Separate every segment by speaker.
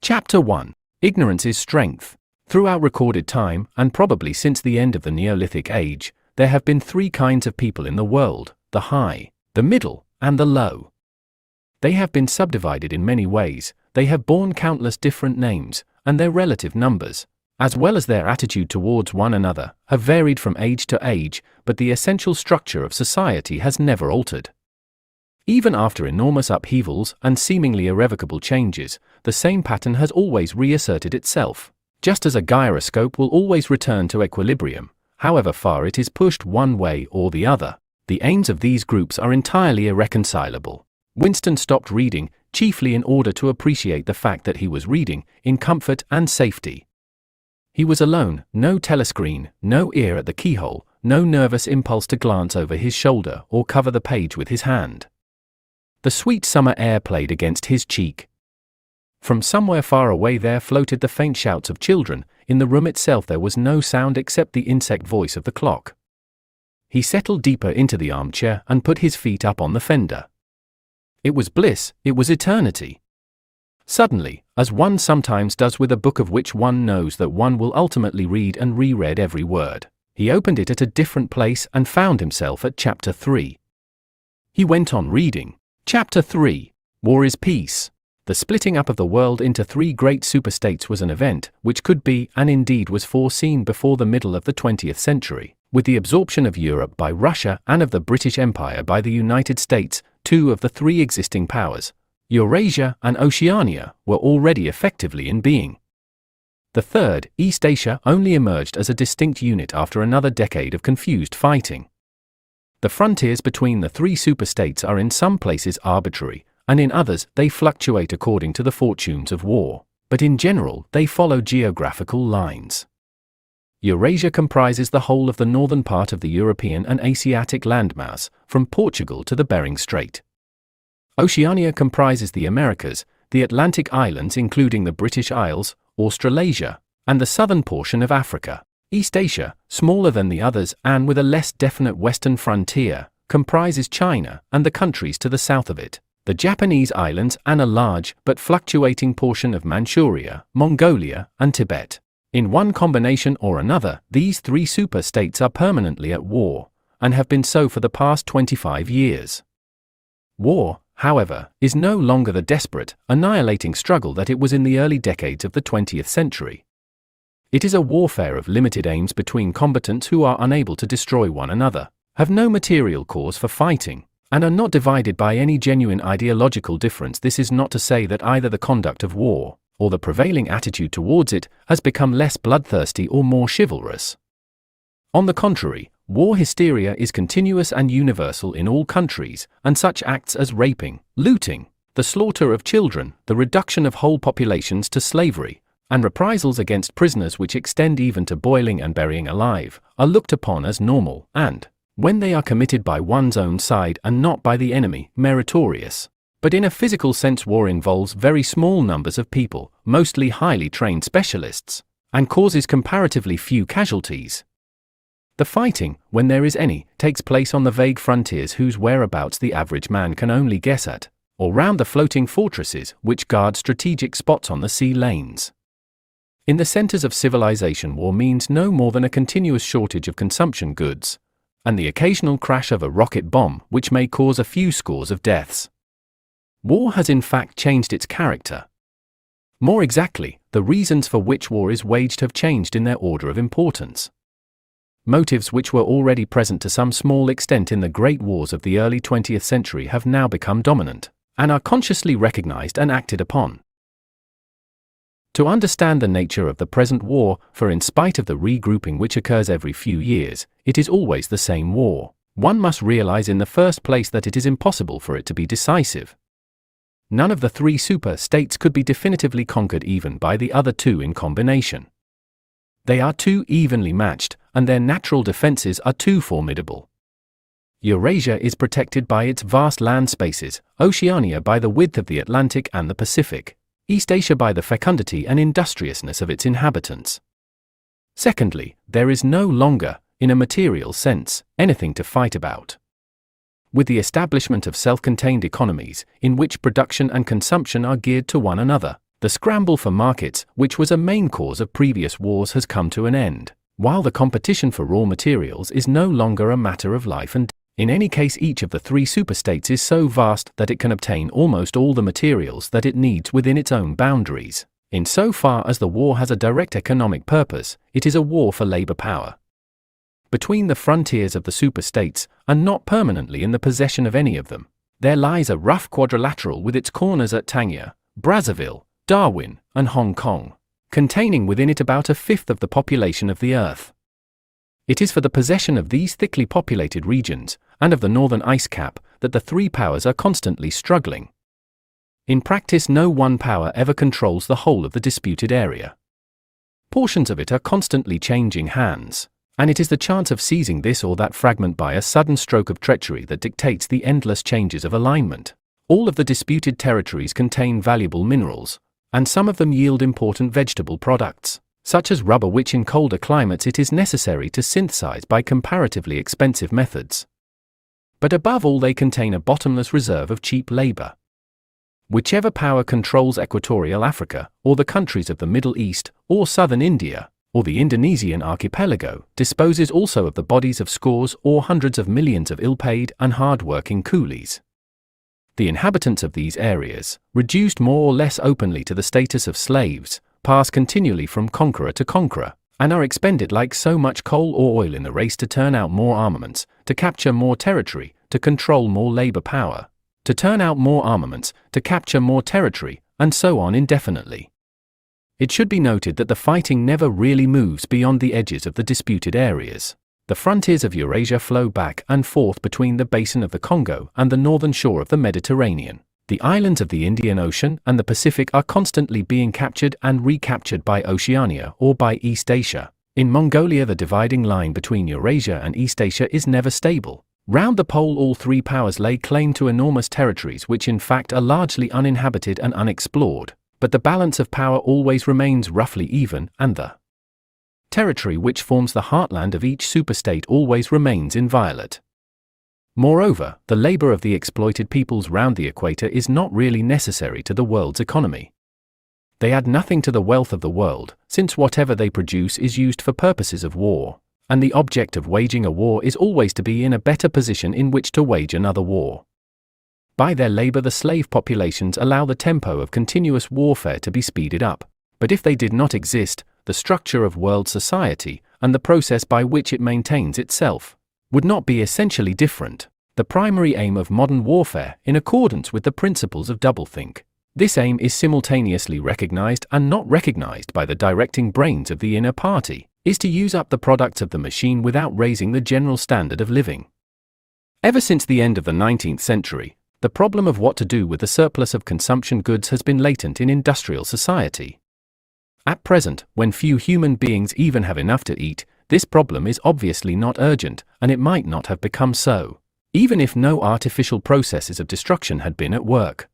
Speaker 1: Chapter 1. Ignorance is Strength. Throughout recorded time, and probably since the end of the Neolithic Age, there have been three kinds of people in the world: the high, the middle, and the low. They have been subdivided in many ways, they have borne countless different names, and their relative numbers, as well as their attitude towards one another, have varied from age to age, but the essential structure of society has never altered. Even after enormous upheavals and seemingly irrevocable changes, the same pattern has always reasserted itself. Just as a gyroscope will always return to equilibrium, however far it is pushed one way or the other, the aims of these groups are entirely irreconcilable. Winston stopped reading, chiefly in order to appreciate the fact that he was reading, in comfort and safety. He was alone, no telescreen, no ear at the keyhole, no nervous impulse to glance over his shoulder or cover the page with his hand. The sweet summer air played against his cheek. From somewhere far away there floated the faint shouts of children. In the room itself there was no sound except the insect voice of the clock. He settled deeper into the armchair and put his feet up on the fender. It was bliss, it was eternity. Suddenly, as one sometimes does with a book of which one knows that one will ultimately read and reread every word, he opened it at a different place and found himself at Chapter 3. He went on reading. Chapter 3. War is Peace. The splitting up of the world into three great superstates was an event which could be, and indeed was foreseen before the middle of the 20th century, with the absorption of Europe by Russia and of the British Empire by the United States. Two of the three existing powers, Eurasia and Oceania, were already effectively in being. The third, East Asia, only emerged as a distinct unit after another decade of confused fighting. The frontiers between the three superstates are in some places arbitrary, and in others they fluctuate according to the fortunes of war, but in general they follow geographical lines. Eurasia comprises the whole of the northern part of the European and Asiatic landmass, from Portugal to the Bering Strait. Oceania comprises the Americas, the Atlantic islands including the British Isles, Australasia, and the southern portion of Africa. East Asia, smaller than the others and with a less definite western frontier, comprises China and the countries to the south of it, the Japanese islands and a large but fluctuating portion of Manchuria, Mongolia, and Tibet. In one combination or another, these three super-states are permanently at war, and have been so for the past 25 years. War, however, is no longer the desperate, annihilating struggle that it was in the early decades of the 20th century. It is a warfare of limited aims between combatants who are unable to destroy one another, have no material cause for fighting, and are not divided by any genuine ideological difference. This is not to say that either the conduct of war, or the prevailing attitude towards it, has become less bloodthirsty or more chivalrous. On the contrary, war hysteria is continuous and universal in all countries, and such acts as raping, looting, the slaughter of children, the reduction of whole populations to slavery, and reprisals against prisoners which extend even to boiling and burying alive, are looked upon as normal, and, when they are committed by one's own side and not by the enemy, meritorious. But in a physical sense war involves very small numbers of people, mostly highly trained specialists, and causes comparatively few casualties. The fighting, when there is any, takes place on the vague frontiers whose whereabouts the average man can only guess at, or round the floating fortresses which guard strategic spots on the sea lanes. In the centers of civilization, war means no more than a continuous shortage of consumption goods, and the occasional crash of a rocket bomb which may cause a few scores of deaths. War has in fact changed its character. More exactly, the reasons for which war is waged have changed in their order of importance. Motives which were already present to some small extent in the great wars of the early 20th century have now become dominant, and are consciously recognized and acted upon. To understand the nature of the present war, for in spite of the regrouping which occurs every few years, it is always the same war, one must realize in the first place that it is impossible for it to be decisive. None of the three super-states could be definitively conquered even by the other two in combination. They are too evenly matched, and their natural defenses are too formidable. Eurasia is protected by its vast land spaces, Oceania by the width of the Atlantic and the Pacific, East Asia by the fecundity and industriousness of its inhabitants. Secondly, there is no longer, in a material sense, anything to fight about. With the establishment of self-contained economies, in which production and consumption are geared to one another, The scramble for markets, which was a main cause of previous wars, has come to an end, while the competition for raw materials is no longer a matter of life and death. In any case, each of the three superstates is so vast that it can obtain almost all the materials that it needs within its own boundaries. In so far as the war has a direct economic purpose, it is a war for labor power. Between the frontiers of the superstates, and not permanently in the possession of any of them, there lies a rough quadrilateral with its corners at Tangier, Brazzaville, Darwin, and Hong Kong, containing within it about a fifth of the population of the Earth. It is for the possession of these thickly populated regions, and of the northern ice cap, that the three powers are constantly struggling. In practice, no one power ever controls the whole of the disputed area. Portions of it are constantly changing hands, and it is the chance of seizing this or that fragment by a sudden stroke of treachery that dictates the endless changes of alignment. All of the disputed territories contain valuable minerals, and some of them yield important vegetable products, such as rubber, which in colder climates it is necessary to synthesize by comparatively expensive methods. But above all, they contain a bottomless reserve of cheap labor. Whichever power controls equatorial Africa, or the countries of the Middle East, or southern India, or the Indonesian archipelago, disposes also of the bodies of scores or hundreds of millions of ill-paid and hard-working coolies. The inhabitants of these areas, reduced more or less openly to the status of slaves, pass continually from conqueror to conqueror, and are expended like so much coal or oil in the race to turn out more armaments, to capture more territory, to control more labor power, to turn out more armaments, to capture more territory, and so on indefinitely. It should be noted that the fighting never really moves beyond the edges of the disputed areas. The frontiers of Eurasia flow back and forth between the basin of the Congo and the northern shore of the Mediterranean. The islands of the Indian Ocean and the Pacific are constantly being captured and recaptured by Oceania or by East Asia. In Mongolia, the dividing line between Eurasia and East Asia is never stable. Round the pole, all three powers lay claim to enormous territories which in fact are largely uninhabited and unexplored, but the balance of power always remains roughly even, and the territory which forms the heartland of each superstate always remains inviolate. Moreover, the labor of the exploited peoples round the equator is not really necessary to the world's economy. They add nothing to the wealth of the world, since whatever they produce is used for purposes of war, and the object of waging a war is always to be in a better position in which to wage another war. By their labor, the slave populations allow the tempo of continuous warfare to be speeded up, but if they did not exist, the structure of world society, and the process by which it maintains itself, would not be essentially different. The primary aim of modern warfare, in accordance with the principles of doublethink, this aim is simultaneously recognized and not recognized by the directing brains of the inner party, is to use up the products of the machine without raising the general standard of living. Ever since the end of the 19th century, the problem of what to do with the surplus of consumption goods has been latent in industrial society. At present, when few human beings even have enough to eat, this problem is obviously not urgent, and it might not have become so, even if no artificial processes of destruction had been at work.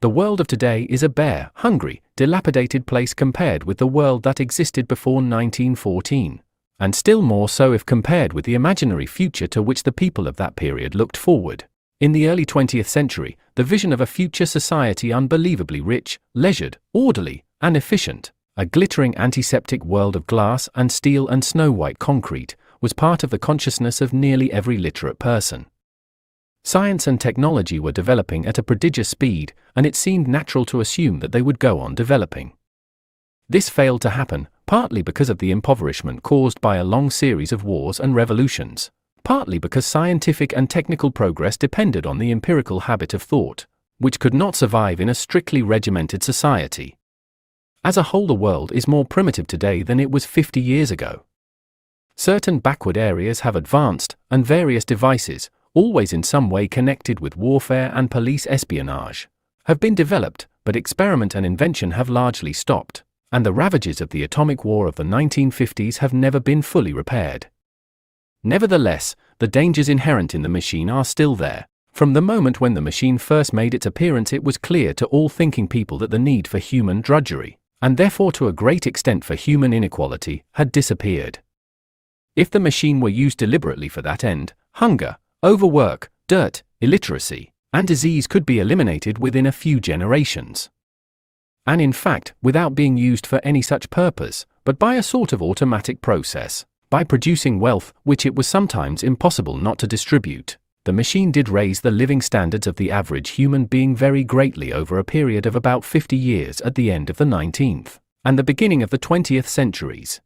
Speaker 1: The world of today is a bare, hungry, dilapidated place compared with the world that existed before 1914, and still more so if compared with the imaginary future to which the people of that period looked forward. In the early 20th century, the vision of a future society unbelievably rich, leisured, orderly, and efficient, a glittering antiseptic world of glass and steel and snow-white concrete, was part of the consciousness of nearly every literate person. Science and technology were developing at a prodigious speed, and it seemed natural to assume that they would go on developing. This failed to happen, partly because of the impoverishment caused by a long series of wars and revolutions, partly because scientific and technical progress depended on the empirical habit of thought, which could not survive in a strictly regimented society. As a whole, the world is more primitive today than it was 50 years ago. Certain backward areas have advanced, and various devices, always in some way connected with warfare and police espionage, have been developed, but experiment and invention have largely stopped, and the ravages of the atomic war of the 1950s have never been fully repaired. Nevertheless, the dangers inherent in the machine are still there. From the moment when the machine first made its appearance, it was clear to all thinking people that the need for human drudgery, and therefore to a great extent for human inequality, had disappeared. If the machine were used deliberately for that end, hunger, overwork, dirt, illiteracy, and disease could be eliminated within a few generations. and in fact, without being used for any such purpose, but by a sort of automatic process. By producing wealth, which it was sometimes impossible not to distribute, the machine did raise the living standards of the average human being very greatly over a period of about 50 years at the end of the 19th and the beginning of the 20th centuries.